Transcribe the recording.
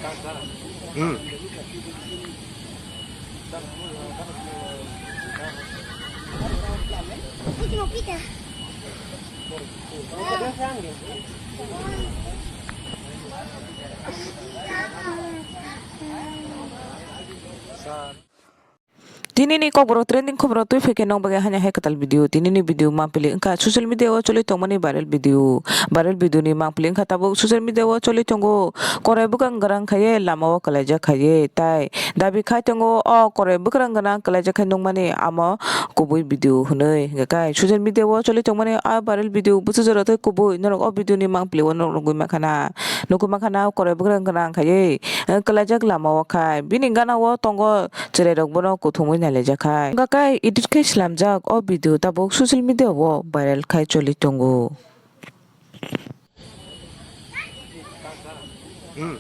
Hmm. Tinini kok bro trending ko bro tu fike nong bagai hanya hekatal video tinini video mampili engka social media o choli tong mani viral video ni mampili engka tabo social media o choli tongo korai bwkrang khaye lama o kwlaijak khaye tai dabi khai tongo o korai bwkrang kwlaijak khai nong mani amo kubui video hunoi gakai social media o choli tong mani a viral video busu jora te kubui norok o video ni mampili o norok nugui makhana korai bwkrang khaye kwlaijak lama o khai bini gana o tongo cherai rok bono kuthumui nailaijak gakai edit khai slamjak o video tabuk social media o viral khai choli tongo. Hmm.